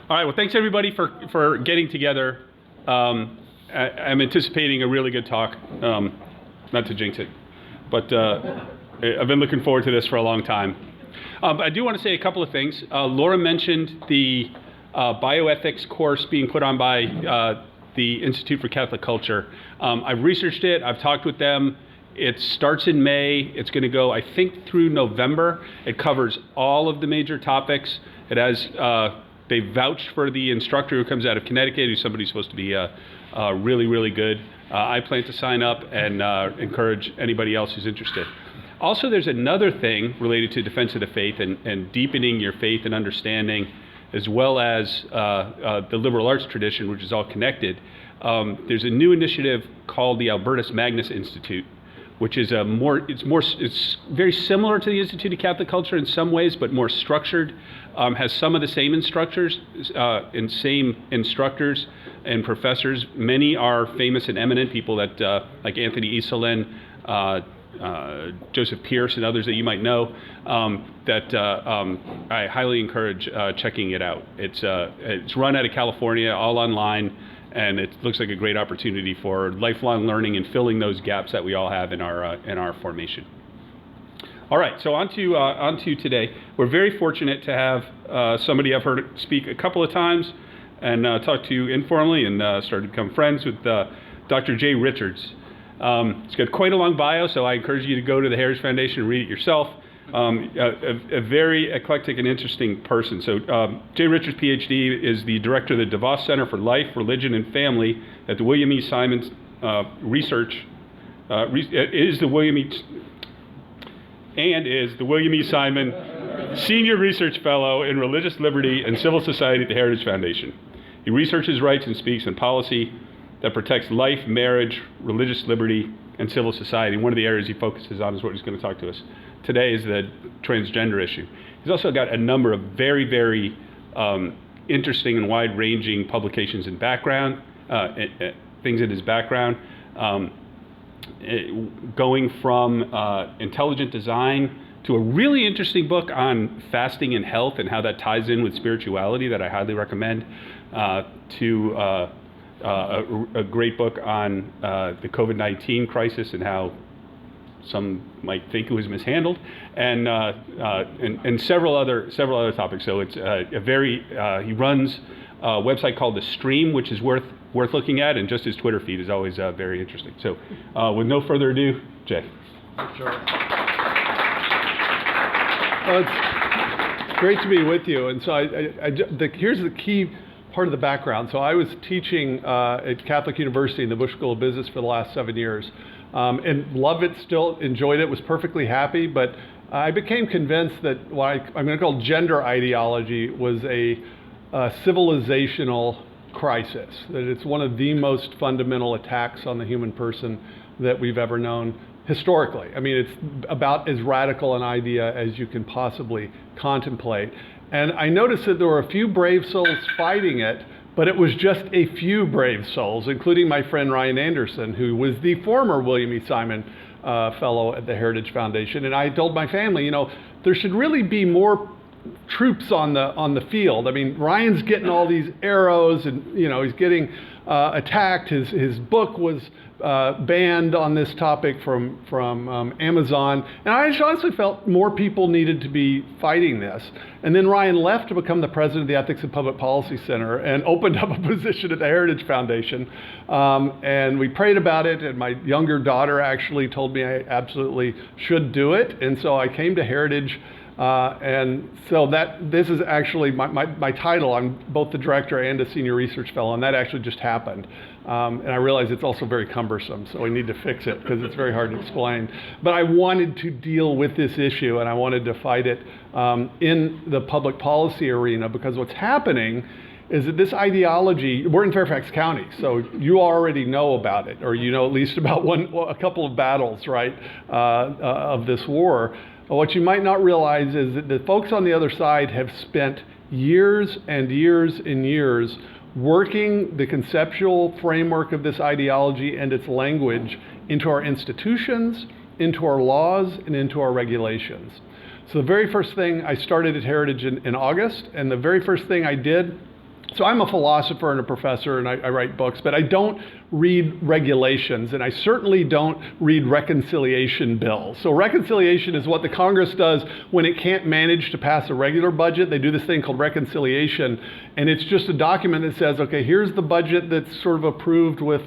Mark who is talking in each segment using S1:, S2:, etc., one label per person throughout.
S1: All right, well, thanks everybody for getting together. I'm anticipating a really good talk, not to jinx it, but I've been looking forward to this for a long time. I do want to say a couple of things. Laura mentioned the bioethics course being put on by the Institute for Catholic Culture. I've researched it, I've talked with them. It starts in May. It's going to go, I think, through November. It covers all of the major topics. It has, they vouched for the instructor who comes out of Connecticut, who's somebody who's supposed to be really, really good. I plan to sign up and encourage anybody else who's interested. Also, there's another thing related to defense of the faith and deepening your faith and understanding, as well as the liberal arts tradition, which is all connected. There's a new initiative called the Albertus Magnus Institute, which is it's very similar to the Institute of Catholic Culture in some ways, but more structured, has some of the same instructors and professors. Many are famous and eminent people that, like Anthony Easelin, Joseph Pierce, and others that you might know, I highly encourage checking it out. It's run out of California, all online, and it looks like a great opportunity for lifelong learning and filling those gaps that we all have in our formation. All right, so on to today. We're very fortunate to have somebody I've heard speak a couple of times and talk to informally and started to become friends with Dr. Jay Richards. He's got quite a long bio, so I encourage you to go to the Heritage Foundation and read it yourself. A very eclectic and interesting person. So Jay Richards, PhD, is the director of the DOF Center for Life, Religion, and Family at the William E. Simon is the William E. Simon Senior Research Fellow in Religious Liberty and Civil Society at the Heritage Foundation. He researches rights and speaks on policy that protects life, marriage, religious liberty, and civil society. One of the areas he focuses on is what he's going to talk to us today is the transgender issue. He's also got a number of very, very interesting and wide-ranging publications and background, things in his background, going from intelligent design to a really interesting book on fasting and health and how that ties in with spirituality that I highly recommend, to a great book on the COVID-19 crisis and how some might think it was mishandled, and several other topics. So it's he runs a website called The Stream, which is worth looking at, and just his Twitter feed is always very interesting. So with no further ado, Jay.
S2: Sure. Well, it's great to be with you. And so here's the key part of the background. So I was teaching at Catholic University in the Bush School of Business for the last 7 years. And loved it, still enjoyed it, was perfectly happy, but I became convinced that what I'm going to call gender ideology was a civilizational crisis, that it's one of the most fundamental attacks on the human person that we've ever known historically. I mean, it's about as radical an idea as you can possibly contemplate. And I noticed that there were a few brave souls fighting it, but it was just a few brave souls, including my friend Ryan Anderson, who was the former William E. Simon Fellow at the Heritage Foundation. And I told my family, there should really be more troops on the field. I mean, Ryan's getting all these arrows, and he's getting attacked. His book was banned on this topic from Amazon, and I honestly felt more people needed to be fighting this. And then Ryan left to become the president of the Ethics and Public Policy Center and opened up a position at the Heritage Foundation. And we prayed about it, and my younger daughter actually told me I absolutely should do it. And so I came to Heritage, and so this is actually my title. I'm both the director and a senior research fellow, and that actually just happened. And I realize it's also very cumbersome, so we need to fix it because it's very hard to explain. But I wanted to deal with this issue, and I wanted to fight it in the public policy arena, because what's happening is that this ideology, we're in Fairfax County, so you already know about it, or at least about a couple of battles, right, of this war. What you might not realize is that the folks on the other side have spent years and years and years working the conceptual framework of this ideology and its language into our institutions, into our laws, and into our regulations. So the very first thing, I started at Heritage in August, and the very first thing I did So I'm a philosopher and a professor, and I write books, but I don't read regulations, and I certainly don't read reconciliation bills. So reconciliation is what the Congress does when it can't manage to pass a regular budget. They do this thing called reconciliation, and it's just a document that says, okay, here's the budget that's sort of approved with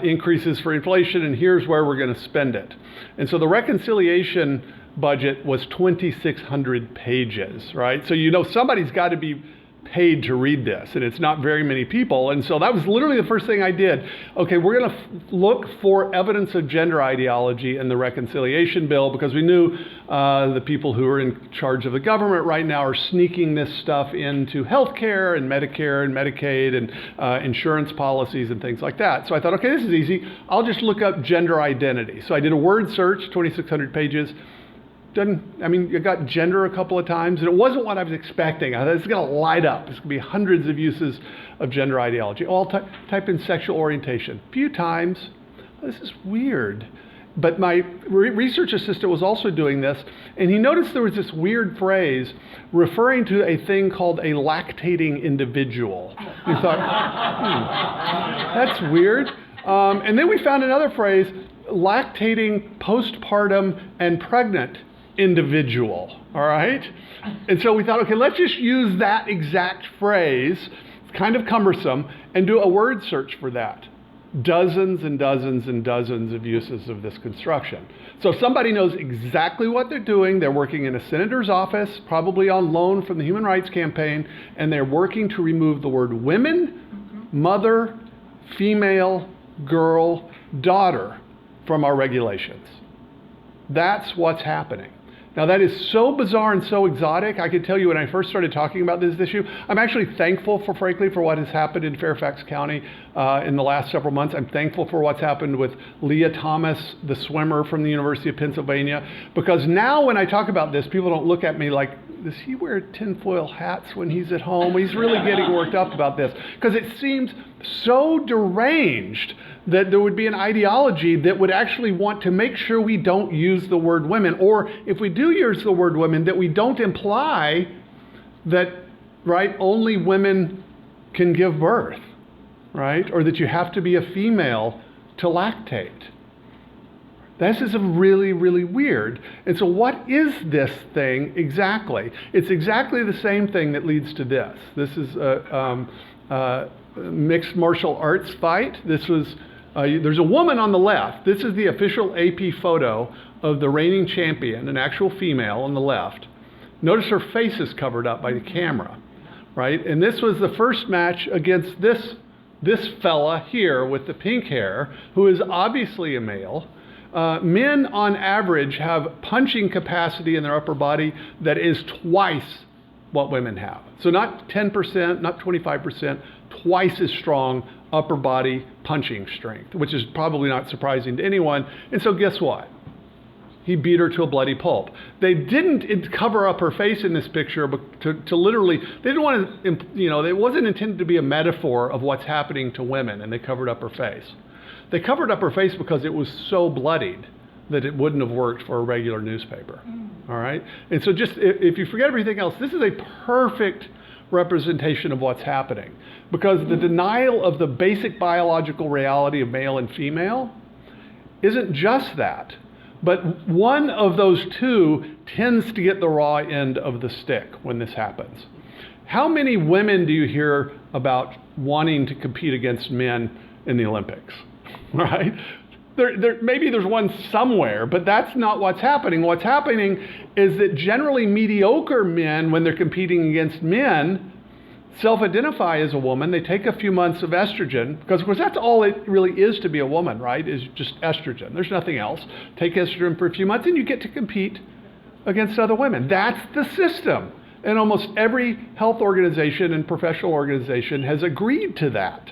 S2: increases for inflation, and here's where we're going to spend it. And so the reconciliation budget was 2,600 pages, right? So you know somebody's got to be paid to read this, and it's not very many people. And so that was literally the first thing I did. Okay, we're going to look for evidence of gender ideology in the reconciliation bill, because we knew the people who are in charge of the government right now are sneaking this stuff into healthcare and Medicare and Medicaid and insurance policies and things like that. So I thought, okay, this is easy. I'll just look up gender identity. So I did a word search, 2,600 pages. You got gender a couple of times, and it wasn't what I was expecting. I thought it's going to light up. There's going to be hundreds of uses of gender ideology. All type in sexual orientation. A few times. This is weird. But my research assistant was also doing this, and he noticed there was this weird phrase referring to a thing called a lactating individual. He thought, that's weird. And then we found another phrase, lactating, postpartum, and pregnant individual, all right? And so we thought, okay, let's just use that exact phrase, it's kind of cumbersome, and do a word search for that. Dozens and dozens and dozens of uses of this construction. So if somebody knows exactly what they're doing, they're working in a senator's office, probably on loan from the Human Rights Campaign, and they're working to remove the word women, mother, female, girl, daughter from our regulations. That's what's happening. Now that is so bizarre and so exotic. I could tell you when I first started talking about this issue, I'm actually thankful frankly, for what has happened in Fairfax County in the last several months. I'm thankful for what's happened with Leah Thomas, the swimmer from the University of Pennsylvania, because now when I talk about this, people don't look at me like, does he wear tinfoil hats when he's at home? He's really getting worked up about this, because it seems so deranged that there would be an ideology that would actually want to make sure we don't use the word women, or if we do use the word women, that we don't imply that, right, only women can give birth, right? Or that you have to be a female to lactate. This is really, really weird. And so what is this thing exactly? It's exactly the same thing that leads to this. This is a mixed martial arts fight. This was there's a woman on the left. This is the official AP photo of the reigning champion, an actual female on the left. Notice her face is covered up by the camera, right? And this was the first match against this fella here with the pink hair, who is obviously a male. Men on average have punching capacity in their upper body that is twice what women have. So not 10%, not 25%, twice as strong upper body punching strength, which is probably not surprising to anyone. And so guess what? He beat her to a bloody pulp. They didn't cover up her face in this picture to literally, they didn't want to, it wasn't intended to be a metaphor of what's happening to women, and they covered up her face. They covered up her face because it was so bloodied that it wouldn't have worked for a regular newspaper, all right? And so just, if you forget everything else, this is a perfect representation of what's happening, because the denial of the basic biological reality of male and female isn't just that, but one of those two tends to get the raw end of the stick when this happens. How many women do you hear about wanting to compete against men in the Olympics, right? Maybe there's one somewhere, but that's not what's happening. What's happening is that generally mediocre men, when they're competing against men, self-identify as a woman. They take a few months of estrogen, because of course that's all it really is to be a woman, right? Is just estrogen. There's nothing else. Take estrogen for a few months and you get to compete against other women. That's the system. And almost every health organization and professional organization has agreed to that.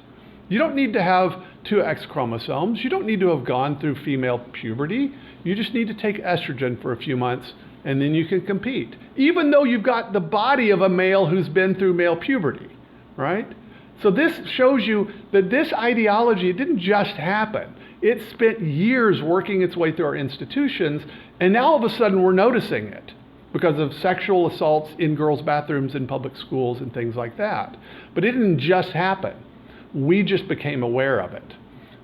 S2: You don't need to have 2 X chromosomes. You don't need to have gone through female puberty. You just need to take estrogen for a few months, and then you can compete, even though you've got the body of a male who's been through male puberty, right? So this shows you that this ideology, it didn't just happen. It spent years working its way through our institutions, and now all of a sudden we're noticing it. because of sexual assaults in girls' bathrooms in public schools and things like that. But it didn't just happen. We just became aware of it.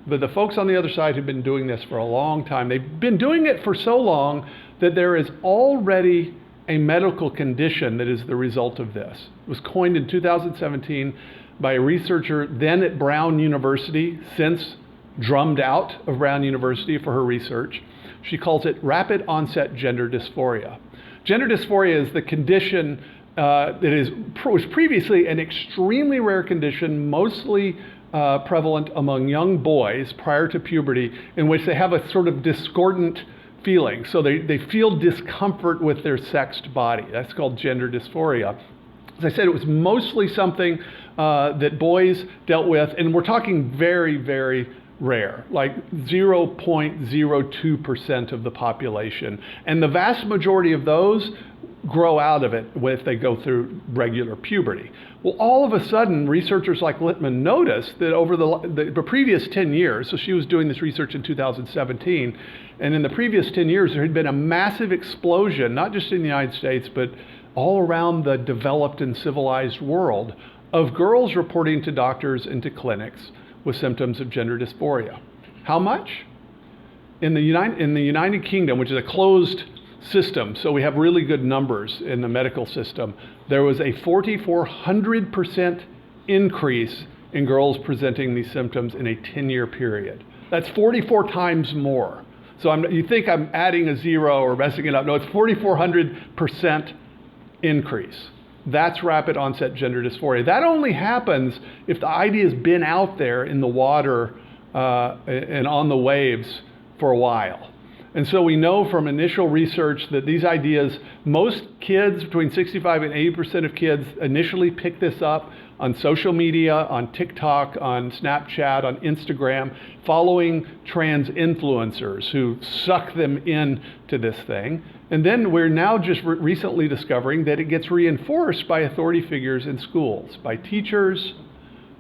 S2: But the folks on the other side have been doing this for a long time. They've been doing it for so long that there is already a medical condition that is the result of this. It was coined in 2017 by a researcher then at Brown University, since drummed out of Brown University for her research. She calls it rapid onset gender dysphoria. Gender dysphoria is the condition was previously an extremely rare condition, mostly prevalent among young boys prior to puberty, in which they have a sort of discordant feeling. So they feel discomfort with their sexed body. That's called gender dysphoria. As I said, it was mostly something that boys dealt with, and we're talking very, very rare, like 0.02% of the population. And the vast majority of those grow out of it if they go through regular puberty. Well, all of a sudden, researchers like Littman noticed that over the previous 10 years, so she was doing this research in 2017, and in the previous 10 years, there had been a massive explosion, not just in the United States, but all around the developed and civilized world, of girls reporting to doctors and to clinics with symptoms of gender dysphoria. How much? In the United Kingdom, which is a closed system, so we have really good numbers in the medical system, there was a 4,400% increase in girls presenting these symptoms in a 10-year period. That's 44 times more. So you think I'm adding a zero or messing it up. No, it's 4,400% increase. That's rapid onset gender dysphoria. That only happens if the idea has been out there in the water and on the waves for a while. And so we know from initial research that these ideas, most kids, between 65 and 80% of kids, initially pick this up on social media, on TikTok, on Snapchat, on Instagram, following trans influencers who suck them into this thing. And then we're now just recently discovering that it gets reinforced by authority figures in schools, by teachers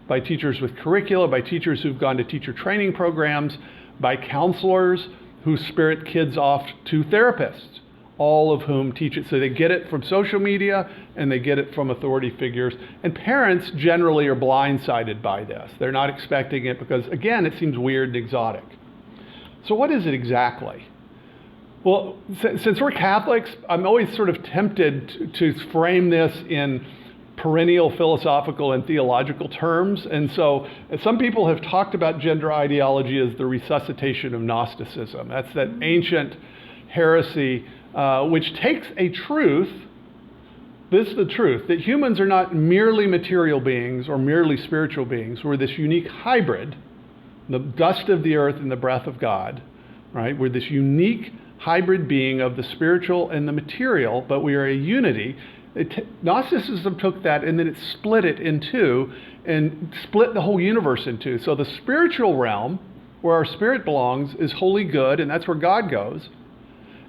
S2: with curricula, by teachers who've gone to teacher training programs, by counselors who spirit kids off to therapists, all of whom teach it. So they get it from social media and they get it from authority figures. And parents generally are blindsided by this. They're not expecting it because, again, it seems weird and exotic. So what is it exactly? Well, since we're Catholics, I'm always sort of tempted to frame this in perennial philosophical and theological terms. And so some people have talked about gender ideology as the resuscitation of Gnosticism. That's that ancient heresy which takes a truth, this is the truth, that humans are not merely material beings or merely spiritual beings. We're this unique hybrid, the dust of the earth and the breath of God, right? We're this unique hybrid being of the spiritual and the material, but we are a unity. Gnosticism took that and then it split it in two and split the whole universe in two. So the spiritual realm, where our spirit belongs, is wholly good, and that's where God goes.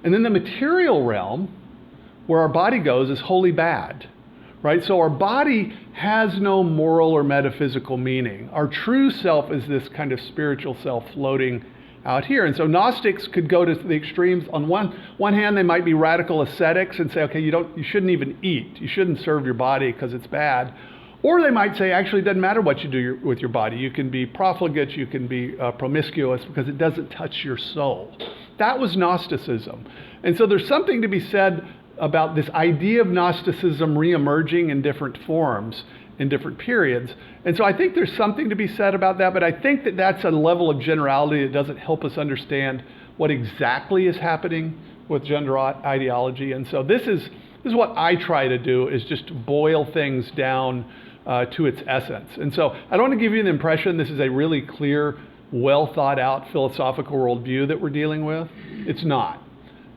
S2: And then the material realm, where our body goes, is wholly bad, right? So our body has no moral or metaphysical meaning. Our true self is this kind of spiritual self floating out here. And so Gnostics could go to the extremes. On one hand, they might be radical ascetics and say, okay, you shouldn't even eat. You shouldn't serve your body because it's bad. Or they might say, actually, it doesn't matter what you do with your body. You can be profligate, you can be promiscuous because it doesn't touch your soul. That was Gnosticism. And so there's something to be said about this idea of Gnosticism reemerging in different forms in different periods. And so I think there's something to be said about that, but I think that that's a level of generality that doesn't help us understand what exactly is happening with gender ideology. And so this is what I try to do, is just boil things down to its essence. And so I don't want to give you the impression this is a really clear, well thought out philosophical worldview that we're dealing with. It's not.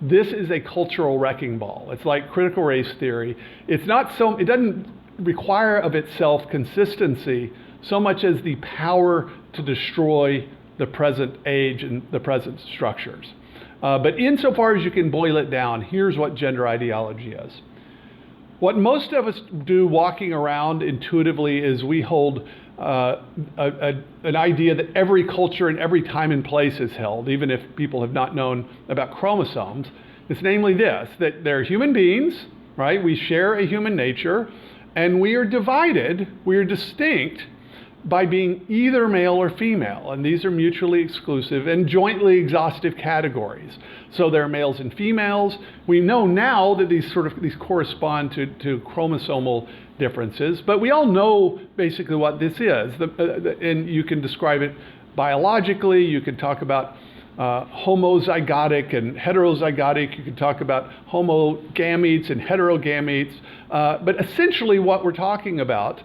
S2: This is a cultural wrecking ball. It's like critical race theory. It doesn't require of itself consistency so much as the power to destroy the present age and the present structures. But insofar as you can boil it down, here's what gender ideology is. What most of us do walking around intuitively is we hold an idea that every culture and every time and place is held, even if people have not known about chromosomes. It's namely this, that they're human beings, right? We share a human nature, and we are divided, we are distinct by being either male or female, and these are mutually exclusive and jointly exhaustive categories. So there are males and females. We know now that these correspond to chromosomal differences, but we all know basically what this is, and you can describe it biologically. You can talk about homozygotic and heterozygotic. You can talk about homogametes and heterogametes, but essentially what we're talking about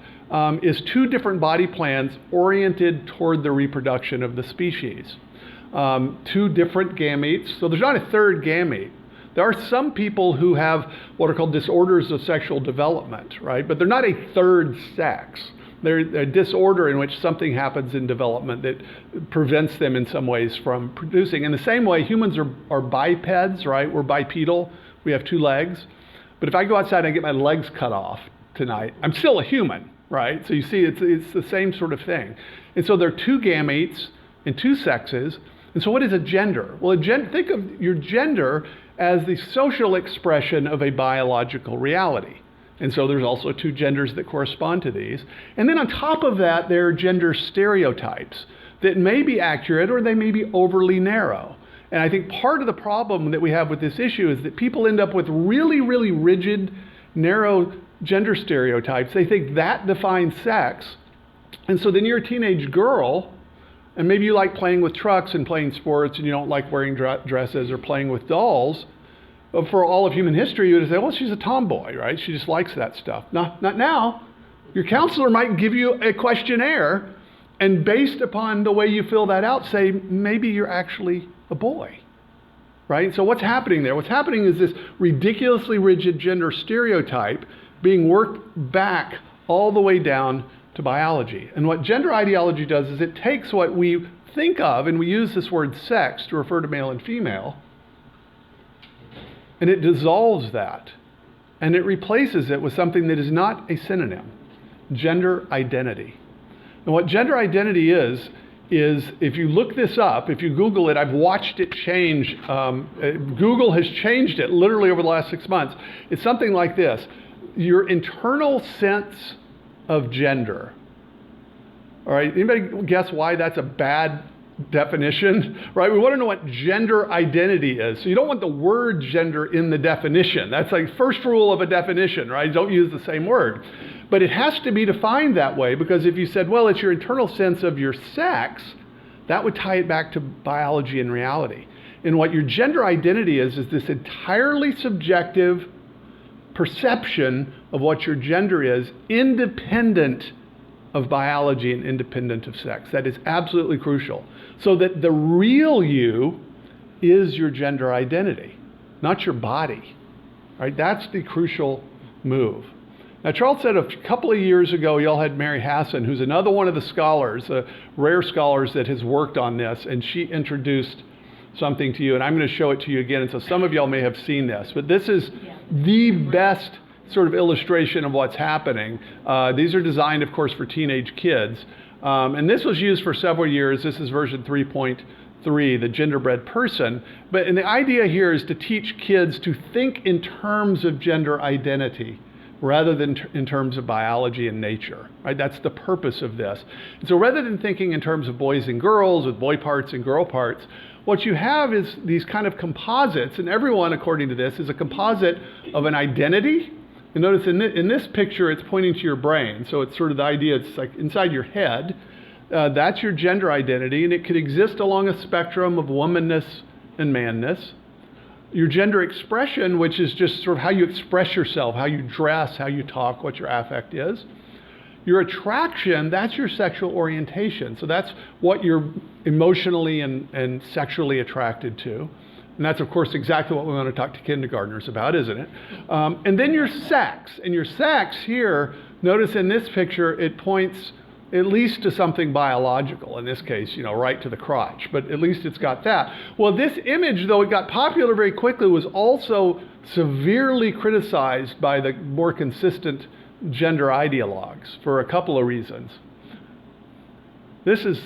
S2: is two different body plans oriented toward the reproduction of the species. Two different gametes, so there's not a third gamete. There are some people who have what are called disorders of sexual development, right? But they're not a third sex. They're a disorder in which something happens in development that prevents them in some ways from producing. In the same way, humans are bipeds, right? We're bipedal. We have two legs. But if I go outside and I get my legs cut off tonight, I'm still a human, right? So you see, it's the same sort of thing. And so there are two gametes and two sexes. And so what is a gender? Well, think of your gender as the social expression of a biological reality. And so there's also two genders that correspond to these. And then on top of that, there are gender stereotypes that may be accurate or they may be overly narrow. And I think part of the problem that we have with this issue is that people end up with really, really rigid, narrow gender stereotypes. They think that defines sex. And so then you're a teenage girl, and maybe you like playing with trucks and playing sports, and you don't like wearing dresses or playing with dolls. But for all of human history, you would say, well, she's a tomboy, right? She just likes that stuff. Not now. Your counselor might give you a questionnaire, and based upon the way you fill that out, say, maybe you're actually a boy, right? So what's happening there? What's happening is this ridiculously rigid gender stereotype being worked back all the way down to biology. And what gender ideology does is it takes what we think of, and we use this word sex to refer to male and female, and it dissolves that, and it replaces it with something that is not a synonym, gender identity. And what gender identity is if you look this up, if you Google it, I've watched it change. Google has changed it literally over the last 6 months. It's something like this: your internal sense of gender. All right, anybody guess why that's a bad definition, right? We want to know what gender identity is. So you don't want the word gender in the definition. That's like first rule of a definition, right? Don't use the same word. But it has to be defined that way, because if you said, well, it's your internal sense of your sex, that would tie it back to biology and reality. And what your gender identity is this entirely subjective perception of what your gender is, independent of biology and independent of sex. That is absolutely crucial. So that the real you is your gender identity, not your body, right? That's the crucial move. Now, Charles said a couple of years ago, y'all had Mary Hassan, who's another one of the scholars, rare scholars that has worked on this, and she introduced something to you, and I'm going to show it to you again. And so some of y'all may have seen this, but this is the best sort of illustration of what's happening. These are designed, of course, for teenage kids. And this was used for several years. This is version 3.3, the genderbread person. And the idea here is to teach kids to think in terms of gender identity rather than in terms of biology and nature, right? That's the purpose of this. And so rather than thinking in terms of boys and girls with boy parts and girl parts, what you have is these kind of composites, and everyone, according to this, is a composite of an identity. And notice in this picture, it's pointing to your brain. So it's sort of the idea, it's like inside your head. That's your gender identity, and it could exist along a spectrum of womanness and manness. Your gender expression, which is just sort of how you express yourself, how you dress, how you talk, what your affect is. Your attraction, that's your sexual orientation. So that's what you're emotionally and sexually attracted to. And that's, of course, exactly what we want to talk to kindergartners about, isn't it? And then your sex. And your sex here, notice in this picture, it points at least to something biological. In this case, right to the crotch. But at least it's got that. Well, this image, though it got popular very quickly, was also severely criticized by the more consistent gender ideologues for a couple of reasons. This is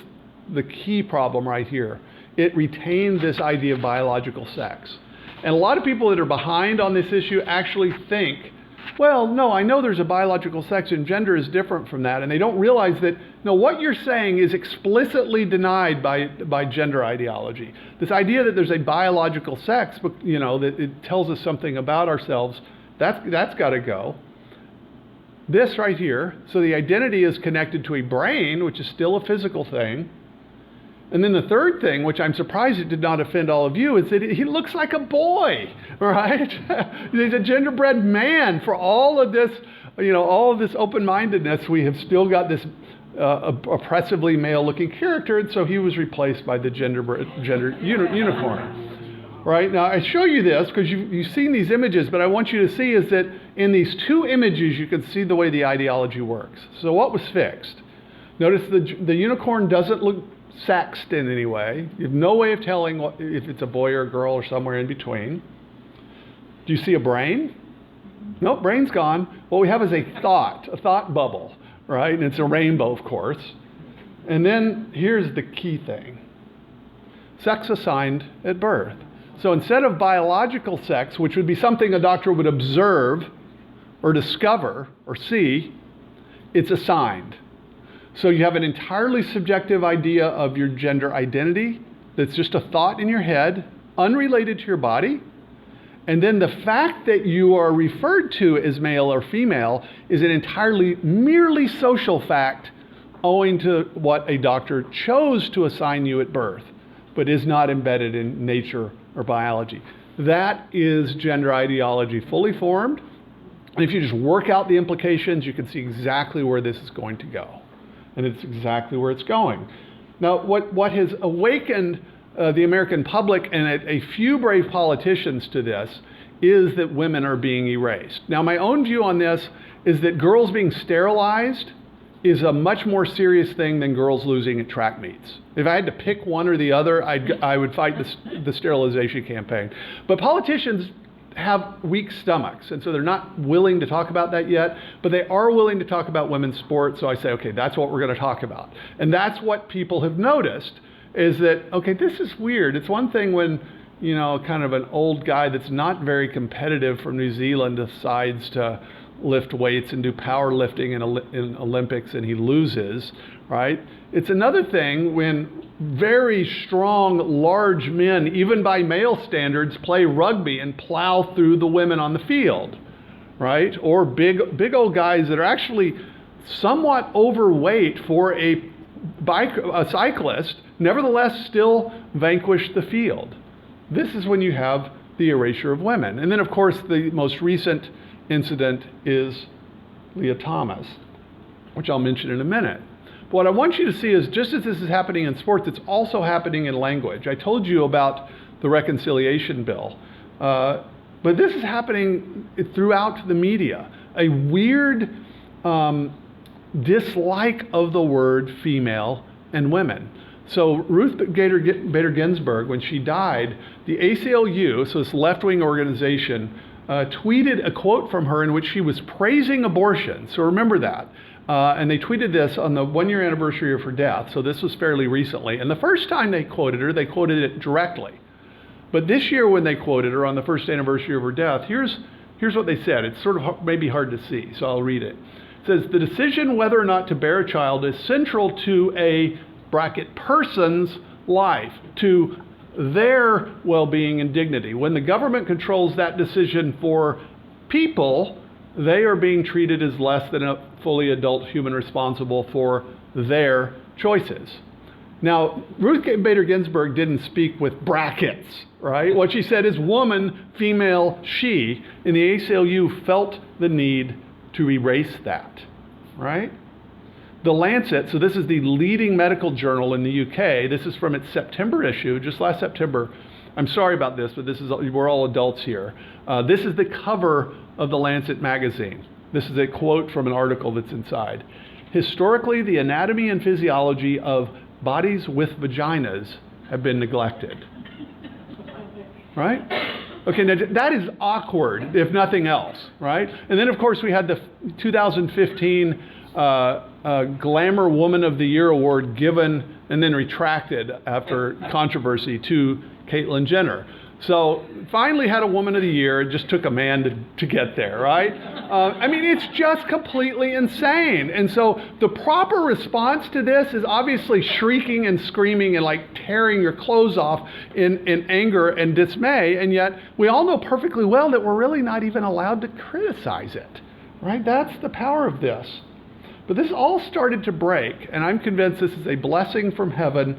S2: the key problem right here. It retained this idea of biological sex. And a lot of people that are behind on this issue actually think, well, no, I know there's a biological sex and gender is different from that. And they don't realize that, no, what you're saying is explicitly denied by gender ideology. This idea that there's a biological sex, but, that it tells us something about ourselves, that's got to go. This right here, so the identity is connected to a brain, which is still a physical thing. And then the third thing, which I'm surprised it did not offend all of you, is that he looks like a boy, right? He's a genderbred man. For all of this, all of this open-mindedness, we have still got this oppressively male-looking character, and so he was replaced by the gender unicorn, right? Now, I show you this because you've seen these images, but I want you to see is that in these two images, you can see the way the ideology works. So what was fixed? Notice the unicorn doesn't look sexed in any way. You have no way of telling if it's a boy or a girl or somewhere in between. Do you see a brain? Nope, brain's gone. What we have is a thought bubble, right? And it's a rainbow, of course. And then here's the key thing. Sex assigned at birth. So instead of biological sex, which would be something a doctor would observe or discover or see, it's assigned. So you have an entirely subjective idea of your gender identity that's just a thought in your head, unrelated to your body. And then the fact that you are referred to as male or female is an entirely merely social fact owing to what a doctor chose to assign you at birth, but is not embedded in nature or biology. That is gender ideology fully formed. And if you just work out the implications, you can see exactly where this is going to go. And it's exactly where it's going. Now, what has awakened the American public and a few brave politicians to this is that women are being erased. Now, my own view on this is that girls being sterilized is a much more serious thing than girls losing at track meets. If I had to pick one or the other, I would fight the sterilization campaign. But politicians have weak stomachs, and so they're not willing to talk about that yet, but they are willing to talk about women's sports. So I say, okay, that's what we're going to talk about. And that's what people have noticed is that, okay, this is weird. It's one thing when, kind of an old guy that's not very competitive from New Zealand decides to lift weights and do powerlifting in Olympics and he loses, right? It's another thing when very strong, large men, even by male standards, play rugby and plow through the women on the field, right? Or big old guys that are actually somewhat overweight for a cyclist, nevertheless still vanquish the field. This is when you have the erasure of women. And then, of course, the most recent incident is Leah Thomas, which I'll mention in a minute. But what I want you to see is just as this is happening in sports, it's also happening in language. I told you about the reconciliation bill, but this is happening throughout the media. A weird dislike of the word female and women. So Ruth Bader Ginsburg, when she died, the ACLU, so this left-wing organization, tweeted a quote from her in which she was praising abortion. So remember that. And they tweeted this on the 1-year anniversary of her death. So this was fairly recently. And the first time they quoted her, they quoted it directly. But this year when they quoted her on the first anniversary of her death, here's what they said. It's sort of maybe hard to see, so I'll read it. It says, the decision whether or not to bear a child is central to a bracket person's life, to their well-being and dignity. When the government controls that decision for people, they are being treated as less than a fully adult human responsible for their choices. Now, Ruth Bader Ginsburg didn't speak with brackets, right? What she said is woman, female, she, and the ACLU felt the need to erase that, right? The Lancet, so this is the leading medical journal in the UK. This is from its September issue, just last September. I'm sorry about this, but we're all adults here. This is the cover of the Lancet magazine. This is a quote from an article that's inside. Historically, the anatomy and physiology of bodies with vaginas have been neglected. Right? Okay, now that is awkward, if nothing else, right? And then, of course, we had the 2015 Glamour Woman of the Year award given and then retracted after controversy to Caitlyn Jenner. So finally had a Woman of the Year. It just took a man to get there, right? I mean, it's just completely insane. And so the proper response to this is obviously shrieking and screaming and like tearing your clothes off in anger and dismay. And yet we all know perfectly well that we're really not even allowed to criticize it, right? That's the power of this. But this all started to break, and I'm convinced this is a blessing from heaven.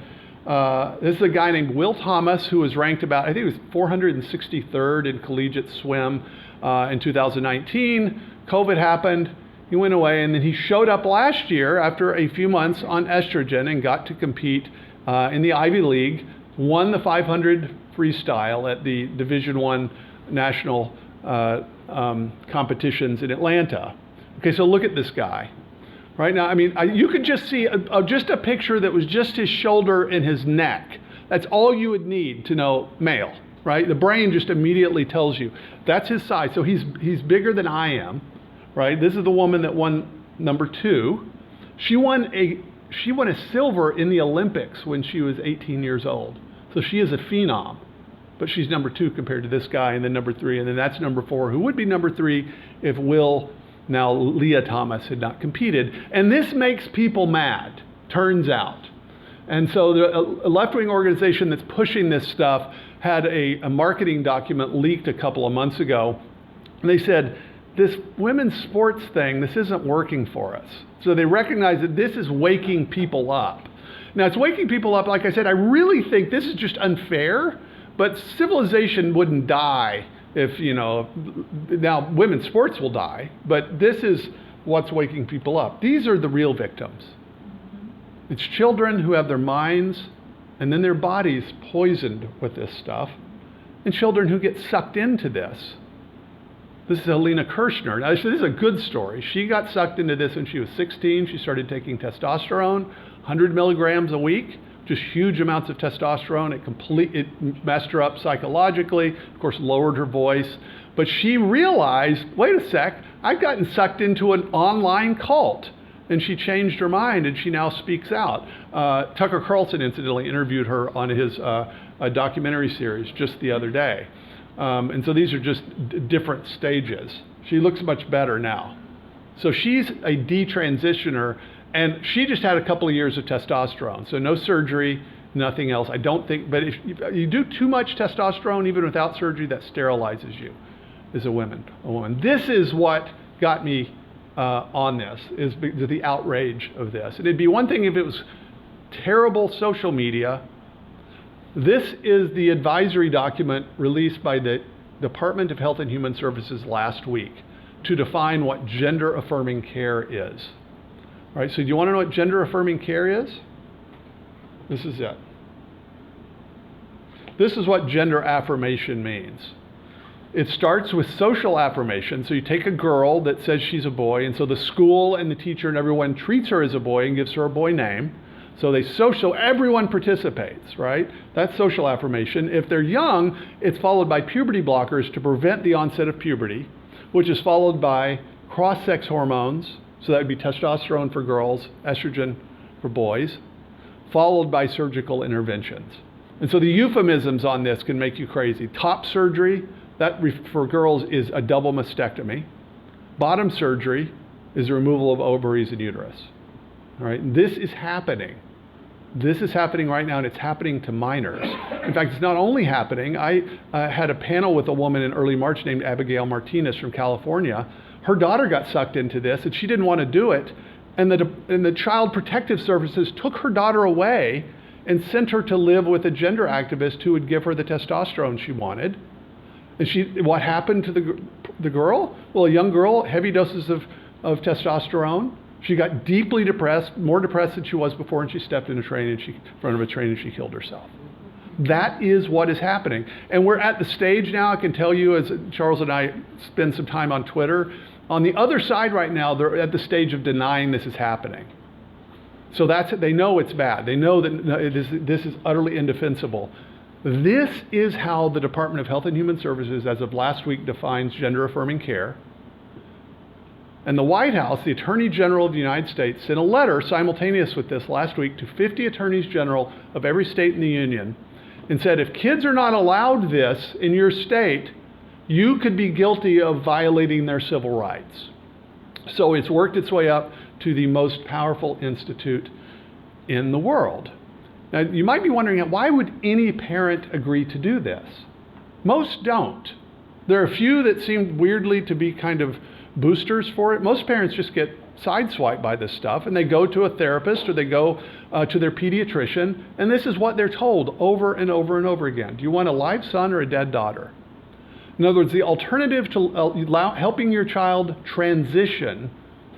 S2: This is a guy named Will Thomas, who was ranked about, I think it was 463rd in collegiate swim in 2019. COVID happened, he went away, and then he showed up last year after a few months on estrogen and got to compete in the Ivy League, won the 500 freestyle at the Division I national competitions in Atlanta. Okay, so look at this guy. Right now, I mean, you could just see just a picture that was just his shoulder and his neck. That's all you would need to know male, right? The brain just immediately tells you that's his size. So he's bigger than I am, right? This is the woman that won number 2. She won a silver in the Olympics when she was 18 years old. So she is a phenom, but she's number 2 compared to this guy, and then number 3, and then that's number 4, who would be number 3 if Will, now Leah Thomas, had not competed. And this makes people mad, turns out. And so a left-wing organization that's pushing this stuff had a marketing document leaked a couple of months ago. And they said, this women's sports thing, this isn't working for us. So they recognize that this is waking people up. Now, it's waking people up. Like I said, I really think this is just unfair, but civilization wouldn't die if, now women's sports will die, but this is what's waking people up. These are the real victims. It's children who have their minds and then their bodies poisoned with this stuff, and children who get sucked into this. This is Helena Kirshner. Now, this is a good story. She got sucked into this when she was 16. She started taking testosterone, 100 milligrams a week. Just huge amounts of testosterone. It messed her up psychologically, of course, lowered her voice. But she realized, wait a sec, I've gotten sucked into an online cult. And she changed her mind, and she now speaks out. Tucker Carlson, incidentally, interviewed her on his documentary series just the other day. And so these are just different stages. She looks much better now. So she's a detransitioner. And she just had a couple of years of testosterone, so no surgery, nothing else. I don't think, but if you do too much testosterone, even without surgery, that sterilizes you as a woman. This is what got me on this, is the outrage of this. And it'd be one thing if it was terrible social media. This is the advisory document released by the Department of Health and Human Services last week to define what gender-affirming care is. All right, so do you want to know what gender-affirming care is? This is it. This is what gender affirmation means. It starts with social affirmation. So you take a girl that says she's a boy, and so the school and the teacher and everyone treats her as a boy and gives her a boy name. So everyone participates, right? That's social affirmation. If they're young, it's followed by puberty blockers to prevent the onset of puberty, which is followed by cross-sex hormones. So that would be testosterone for girls, estrogen for boys, followed by surgical interventions. And so the euphemisms on this can make you crazy. Top surgery, that for girls is a double mastectomy. Bottom surgery is the removal of ovaries and uterus. All right, this is happening. This is happening right now, and it's happening to minors. In fact, it's not only happening. I had a panel with a woman in early March named Abigail Martinez from California. Her daughter got sucked into this, and she didn't want to do it. And the Child Protective Services took her daughter away and sent her to live with a gender activist who would give her the testosterone she wanted. And what happened to the girl? Well, a young girl, heavy doses of testosterone. She got deeply depressed, more depressed than she was before, and she stepped in front of a train and she killed herself. That is what is happening. And we're at the stage now, I can tell you, as Charles and I spend some time on Twitter, on the other side right now, they're at the stage of denying this is happening. So they know it's bad. They know that this is utterly indefensible. This is how the Department of Health and Human Services, as of last week, defines gender-affirming care. And the White House, the Attorney General of the United States, sent a letter simultaneous with this last week to 50 attorneys general of every state in the union, and said, if kids are not allowed this in your state, you could be guilty of violating their civil rights. So it's worked its way up to the most powerful institute in the world. Now, you might be wondering, why would any parent agree to do this? Most don't. There are a few that seem weirdly to be kind of boosters for it. Most parents just get sideswiped by this stuff, and they go to a therapist or they go to their pediatrician, and this is what they're told over and over and over again. Do you want a live son or a dead daughter? In other words, the alternative to helping your child transition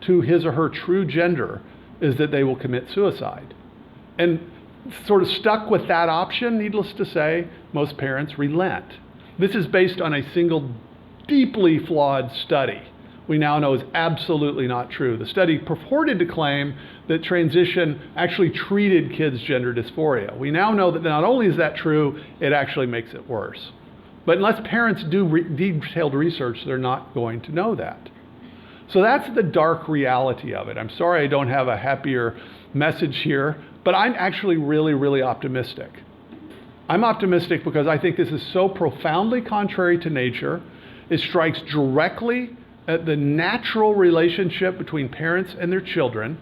S2: to his or her true gender is that they will commit suicide. And sort of stuck with that option, needless to say, most parents relent. This is based on a single deeply flawed study we now know is absolutely not true. The study purported to claim that transition actually treated kids' gender dysphoria. We now know that not only is that true, it actually makes it worse. But unless parents do detailed research, they're not going to know that. So that's the dark reality of it. I'm sorry I don't have a happier message here, but I'm actually really, really optimistic. I'm optimistic because I think this is so profoundly contrary to nature. It strikes directly at the natural relationship between parents and their children.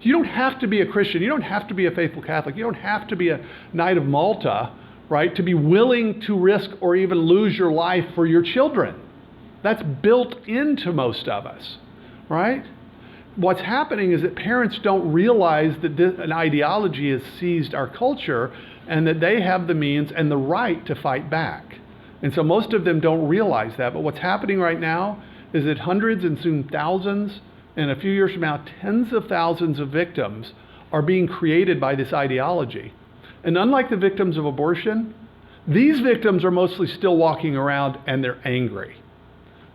S2: You don't have to be a Christian. You don't have to be a faithful Catholic. You don't have to be a Knight of Malta, right, to be willing to risk or even lose your life for your children. That's built into most of us, right? What's happening is that parents don't realize that an ideology has seized our culture and that they have the means and the right to fight back. And so most of them don't realize that. But what's happening right now is that hundreds and soon thousands, and a few years from now, tens of thousands of victims are being created by this ideology. And unlike the victims of abortion, these victims are mostly still walking around and they're angry,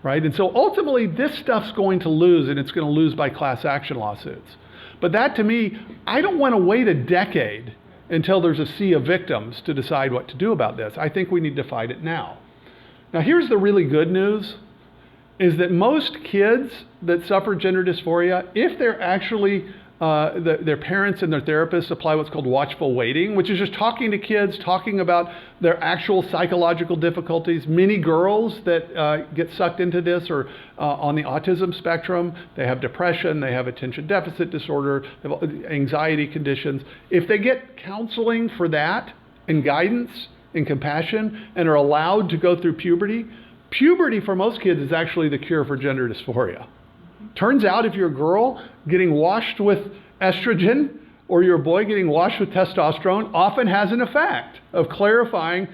S2: right? And so ultimately this stuff's going to lose, and it's going to lose by class action lawsuits. But that, to me, I don't want to wait a decade until there's a sea of victims to decide what to do about this. I think we need to fight it now. Now here's the really good news, is that most kids that suffer gender dysphoria, if they're actually, their parents and their therapists apply what's called watchful waiting, which is just talking to kids, talking about their actual psychological difficulties. Many girls that get sucked into this are on the autism spectrum. They have depression, they have attention deficit disorder, they have anxiety conditions. If they get counseling for that and guidance and compassion and are allowed to go through puberty, puberty for most kids is actually the cure for gender dysphoria. Turns out if you're a girl getting washed with estrogen or you're a boy getting washed with testosterone often has an effect of clarifying,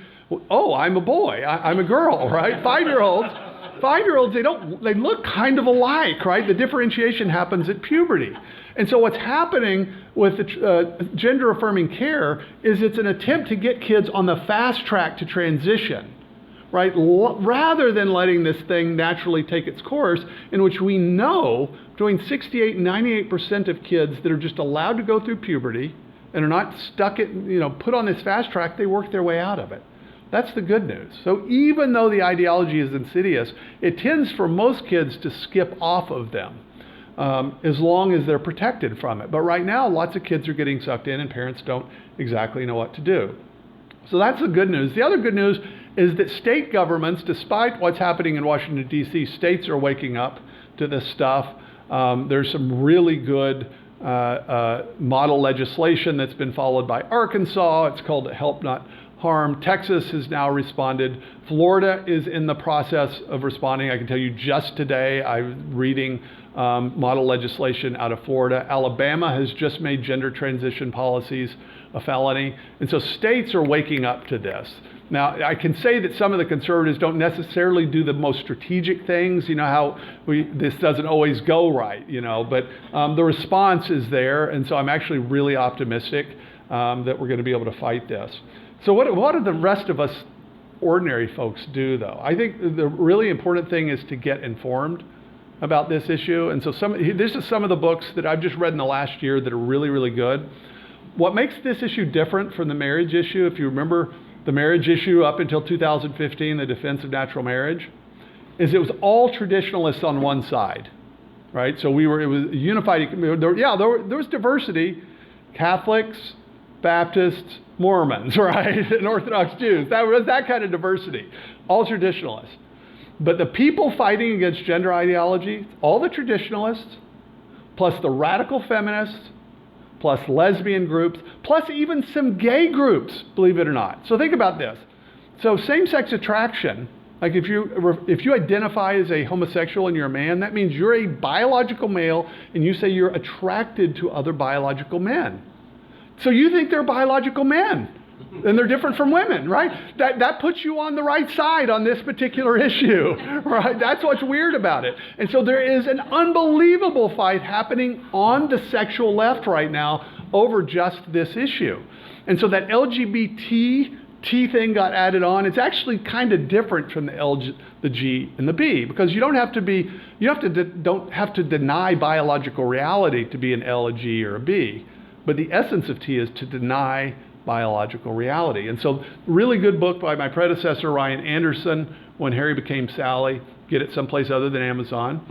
S2: oh, I'm a boy, I'm a girl, right? Five-year-olds, they look kind of alike, right? The differentiation happens at puberty. And so what's happening with the gender-affirming care is it's an attempt to get kids on the fast track to transition, right? Rather than letting this thing naturally take its course, in which we know between 68 and 98% of kids that are just allowed to go through puberty and are not stuck at, put on this fast track, they work their way out of it. That's the good news. So even though the ideology is insidious, it tends for most kids to skip off of them as long as they're protected from it. But right now, lots of kids are getting sucked in and parents don't exactly know what to do. So that's the good news. The other good news is that state governments, despite what's happening in Washington, D.C., states are waking up to this stuff. There's some really good model legislation that's been followed by Arkansas. It's called Help Not Harm. Texas has now responded. Florida is in the process of responding. I can tell you just today, I'm reading model legislation out of Florida. Alabama has just made gender transition policies a felony. And so states are waking up to this. Now, I can say that some of the conservatives don't necessarily do the most strategic things, how this doesn't always go right, but the response is there. And so I'm actually really optimistic that we're going to be able to fight this. So what do the rest of us ordinary folks do, though? I think the really important thing is to get informed about this issue. And so this is some of the books that I've just read in the last year that are really, really good. What makes this issue different from the marriage issue, if you remember the marriage issue up until 2015, the defense of natural marriage, is it was all traditionalists on one side, right? So it was unified. There was diversity, Catholics, Baptists, Mormons, right? And Orthodox Jews. That was that kind of diversity. All traditionalists. But the people fighting against gender ideology, all the traditionalists, plus the radical feminists, plus lesbian groups, plus even some gay groups, believe it or not. So think about this. So same-sex attraction, like if you identify as a homosexual and you're a man, that means you're a biological male and you say you're attracted to other biological men. So you think they're biological men and they're different from women, right? That puts you on the right side on this particular issue, right? That's what's weird about it. And so there is an unbelievable fight happening on the sexual left right now over just this issue. And so that LGBT T thing got added on. It's actually kind of different from the G and the B, because you don't have to deny biological reality to be an L, a G, or a B. But the essence of T is to deny biological reality. And so, really good book by my predecessor, Ryan Anderson, When Harry Became Sally. Get it someplace other than Amazon.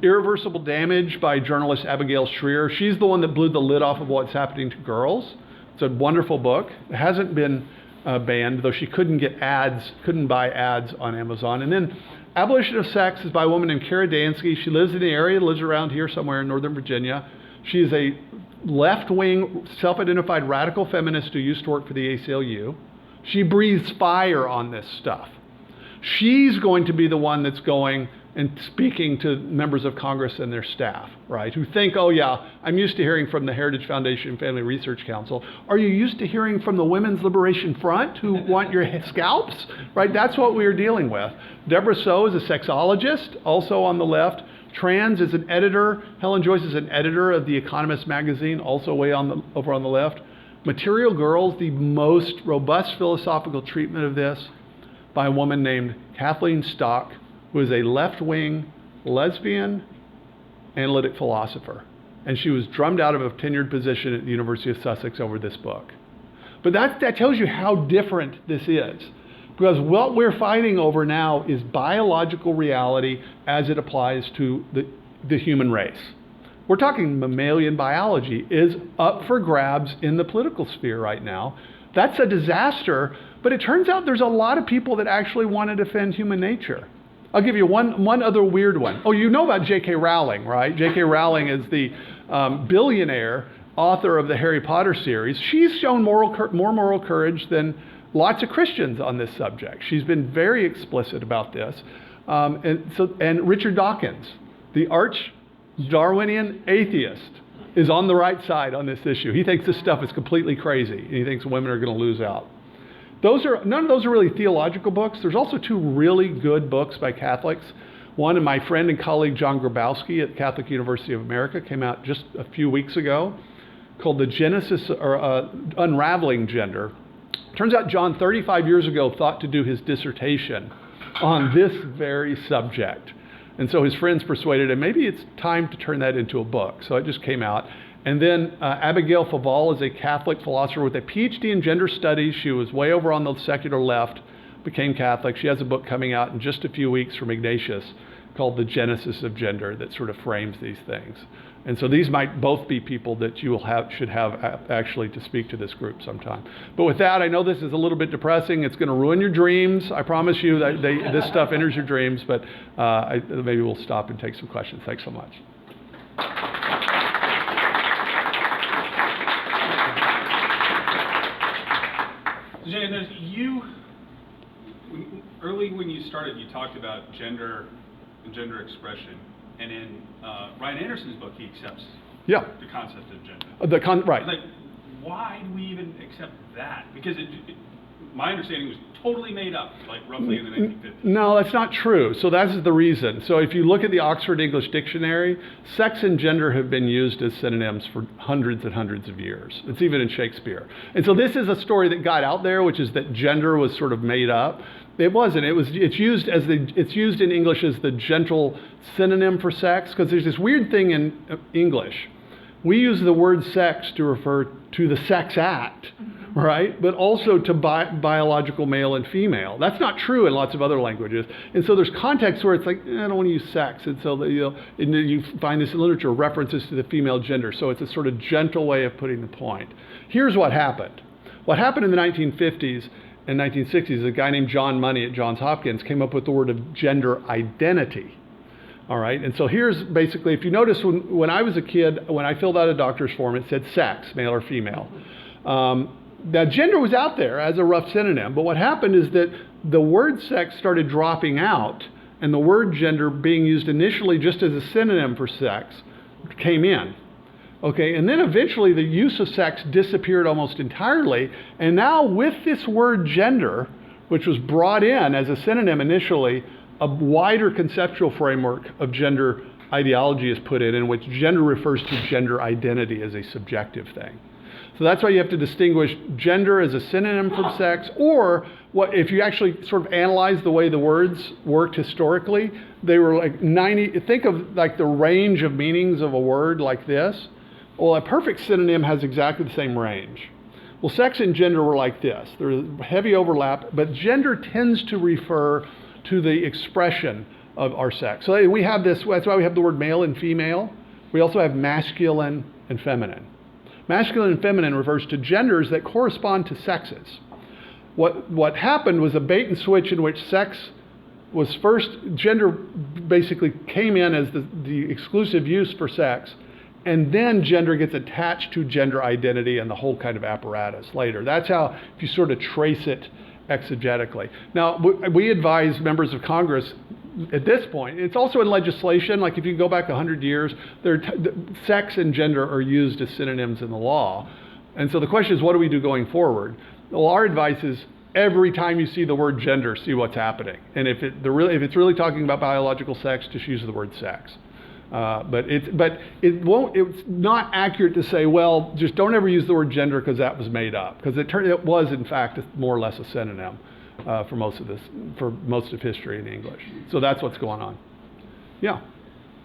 S2: Irreversible Damage by journalist Abigail Shrier. She's the one that blew the lid off of what's happening to girls. It's a wonderful book. It hasn't been banned, though she couldn't buy ads on Amazon. And then Abolition of Sex is by a woman named Kara Dansky. She lives in the area, lives around here somewhere in Northern Virginia. She is a left-wing, self-identified radical feminist who used to work for the ACLU. She breathes fire on this stuff. She's going to be the one that's going and speaking to members of Congress and their staff, right, who think, oh yeah, I'm used to hearing from the Heritage Foundation and Family Research Council. Are you used to hearing from the Women's Liberation Front who want your scalps, right? That's what we're dealing with. Deborah Soh is a sexologist, also on the left. Trans is an editor. Helen Joyce is an editor of The Economist magazine, also way over on the left. Material Girls, the most robust philosophical treatment of this by a woman named Kathleen Stock, who is a left-wing lesbian analytic philosopher. And she was drummed out of a tenured position at the University of Sussex over this book. But that tells you how different this is. Because what we're fighting over now is biological reality as it applies to the human race. We're talking mammalian biology is up for grabs in the political sphere right now. That's a disaster, but it turns out there's a lot of people that actually want to defend human nature. I'll give you one other weird one. Oh, you know about J.K. Rowling, right? J.K. Rowling is the billionaire author of the Harry Potter series. She's shown more moral courage than lots of Christians on this subject. She's been very explicit about this. And Richard Dawkins, the arch Darwinian atheist, is on the right side on this issue. He thinks this stuff is completely crazy, and he thinks women are going to lose out. None of those are really theological books. There's also two really good books by Catholics. One, and my friend and colleague John Grabowski at Catholic University of America came out just a few weeks ago, called The Genesis, or Unraveling Gender. Turns out John, 35 years ago, thought to do his dissertation on this very subject. And so his friends persuaded him, maybe it's time to turn that into a book. So it just came out. And then Abigail Faval is a Catholic philosopher with a PhD in gender studies. She was way over on the secular left, became Catholic. She has a book coming out in just a few weeks from Ignatius called The Genesis of Gender that sort of frames these things. And so these might both be people that you should have actually to speak to this group sometime. But with that, I know this is a little bit depressing. It's going to ruin your dreams. I promise you that this stuff enters your dreams, but maybe we'll stop and take some questions. Thanks so much.
S1: Jay, early when you started, you talked about gender and gender expression. And in Ryan Anderson's book, he accepts the concept of gender.
S2: Right.
S1: Like, why do we even accept that? Because my understanding was totally made up, like roughly in the 1950s.
S2: No, that's not true. So that's the reason. So if you look at the Oxford English Dictionary, sex and gender have been used as synonyms for hundreds and hundreds of years. It's even in Shakespeare. And so this is a story that got out there, which is that gender was sort of made up. It wasn't. It's used in English as the gentle synonym for sex, because there's this weird thing in English. We use the word sex to refer to the sex act, right? But also to biological male and female. That's not true in lots of other languages. And so there's contexts where it's like, I don't want to use sex. And so and you find this in literature, references to the female gender. So it's a sort of gentle way of putting the point. Here's what happened. What happened in the 1950s and 1960s, a guy named John Money at Johns Hopkins came up with the word of gender identity. All right, and so here's basically, if you notice, when I was a kid, when I filled out a doctor's form, it said sex, male or female. Now, gender was out there as a rough synonym, but what happened is that the word sex started dropping out, and the word gender, being used initially just as a synonym for sex, came in. Okay, and then eventually the use of sex disappeared almost entirely, and now with this word gender, which was brought in as a synonym initially, a wider conceptual framework of gender ideology is put in which gender refers to gender identity as a subjective thing. So that's why you have to distinguish gender as a synonym for sex, or what if you actually sort of analyze the way the words worked historically, they were like 90, think of like the range of meanings of a word like this. Well, a perfect synonym has exactly the same range. Well, sex and gender were like this. There's heavy overlap, but gender tends to refer to the expression of our sex. So we have this, that's why we have the word male and female. We also have masculine and feminine. Masculine and feminine refers to genders that correspond to sexes. What happened was a bait and switch in which sex was first, gender basically came in as the exclusive use for sex, and then gender gets attached to gender identity and the whole kind of apparatus later. That's how, if you sort of trace it exegetically. Now, we advise members of Congress at this point, it's also in legislation, like if you go back 100 years, sex and gender are used as synonyms in the law. And so the question is, what do we do going forward? Well, our advice is every time you see the word gender, see what's happening. And if it's really talking about biological sex, just use the word sex. But it's not accurate to say, well, just don't ever use the word gender because that was made up. Because it was, in fact, more or less a synonym for most of history in English. So that's what's going on. Yeah?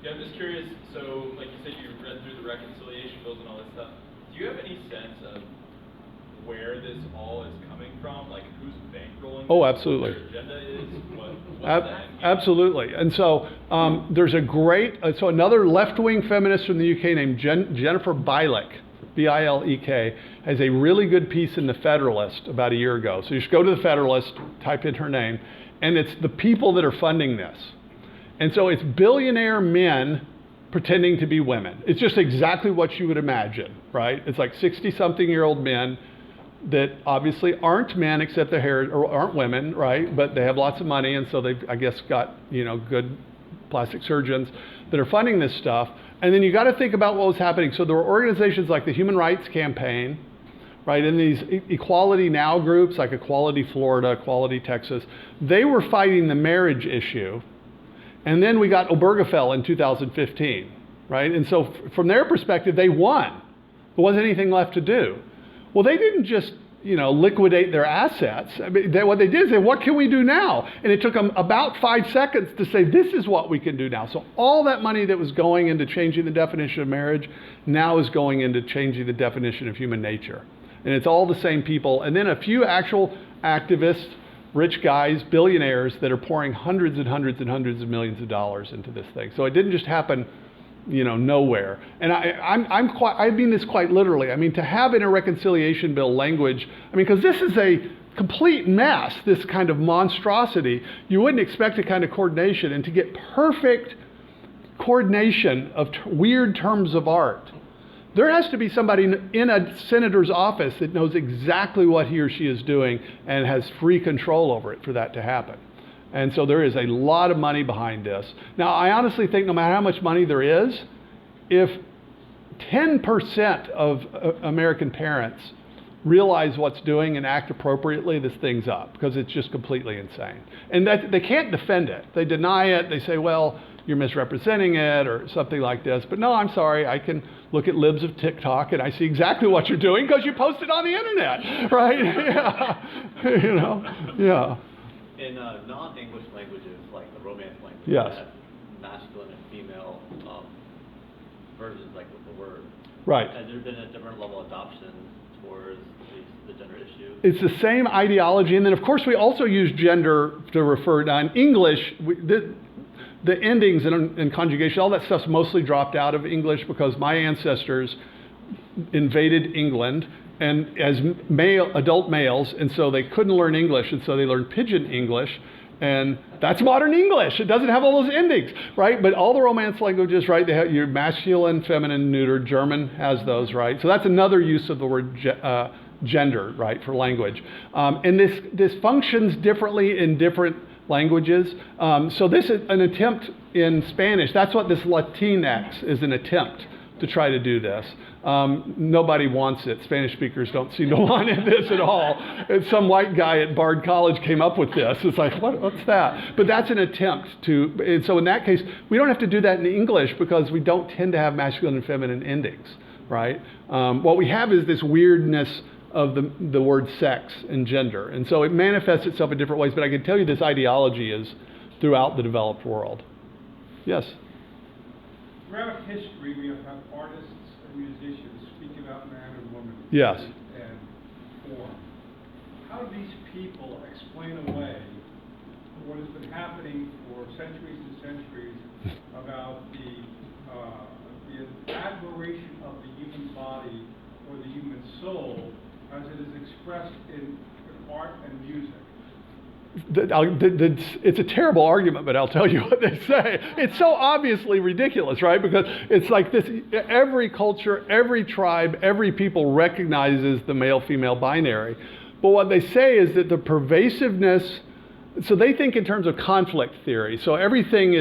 S3: Yeah, I'm just curious, so like you said, you read through the reconciliation bills and all that stuff. Do you have any sense of where this all is coming from? Like who's bankrolling?
S2: Oh, absolutely.
S3: What their agenda is? What's that?
S2: Absolutely. And so there's another left-wing feminist from the UK named Jennifer Bilek, B-I-L-E-K, has a really good piece in The Federalist about a year ago. So you should go to The Federalist, type in her name, and it's the people that are funding this. And so it's billionaire men pretending to be women. It's just exactly what you would imagine, right? It's like 60-something-year-old men that obviously aren't men except their hair, or aren't women, right? But they have lots of money, and so they've, I guess, got, good plastic surgeons that are funding this stuff. And then you got to think about what was happening. So there were organizations like the Human Rights Campaign, right? And these Equality Now groups like Equality Florida, Equality Texas, they were fighting the marriage issue. And then we got Obergefell in 2015, right? And so from their perspective, they won. There wasn't anything left to do. Well, they didn't just, liquidate their assets. I mean, what they did is say, what can we do now? And it took them about 5 seconds to say, this is what we can do now. So all that money that was going into changing the definition of marriage now is going into changing the definition of human nature. And it's all the same people. And then a few actual activists, rich guys, billionaires that are pouring hundreds and hundreds and hundreds of millions of dollars into this thing. So it didn't just happen nowhere. And I mean this quite literally. I mean, to have in a reconciliation bill language, because this is a complete mess, this kind of monstrosity, you wouldn't expect a kind of coordination. And to get perfect coordination of weird terms of art, there has to be somebody in a senator's office that knows exactly what he or she is doing and has free control over it for that to happen. And so there is a lot of money behind this. Now, I honestly think no matter how much money there is, if 10% of American parents realize what's doing and act appropriately, this thing's up, because it's just completely insane. And that they can't defend it. They deny it. They say, well, you're misrepresenting it or something like this. But no, I'm sorry. I can look at libs of TikTok and I see exactly what you're doing because you post it on the internet, right? Yeah. Yeah.
S4: In non-English languages, like the Romance language,
S2: yes,
S4: masculine and female versions, like with the word.
S2: Right.
S4: Has there been a different level of adoption towards the gender issue?
S2: It's the same ideology, and then of course we also use gender to refer to, in English, the endings and conjugation, all that stuff's mostly dropped out of English because my ancestors invaded England and as adult males, and so they couldn't learn English, and so they learned Pidgin English, and that's modern English. It doesn't have all those endings, right? But all the Romance languages, right, they have your masculine, feminine, neuter. German has those, right? So that's another use of the word gender, right, for language. And this functions differently in different languages. So this is an attempt in Spanish. That's what this Latinx is, an attempt to try to do this. Nobody wants it. Spanish speakers don't seem to want this at all. And some white guy at Bard College came up with this. It's like, what's that? But that's an attempt to, and so in that case, we don't have to do that in English because we don't tend to have masculine and feminine endings, right? What we have is this weirdness of the word sex and gender. And so it manifests itself in different ways, but I can tell you this ideology is throughout the developed world. Yes?
S5: Throughout history, we have artists and musicians speak about man and woman.
S2: Yes.
S5: And form. How do these people explain away what has been happening for centuries and centuries about the admiration of the human body or the human soul as it is expressed in art and music?
S2: It's a terrible argument, but I'll tell you what they say. It's so obviously ridiculous, right? Because it's like this, every culture, every tribe, every people recognizes the male-female binary. But what they say is that the pervasiveness, so they think in terms of conflict theory. So everything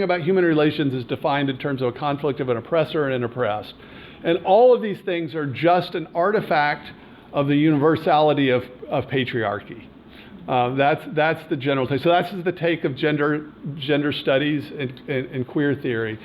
S2: about human relations is defined in terms of a conflict of an oppressor and an oppressed. And all of these things are just an artifact of the universality of patriarchy. That's the general take. So that's the take of gender studies and queer theory,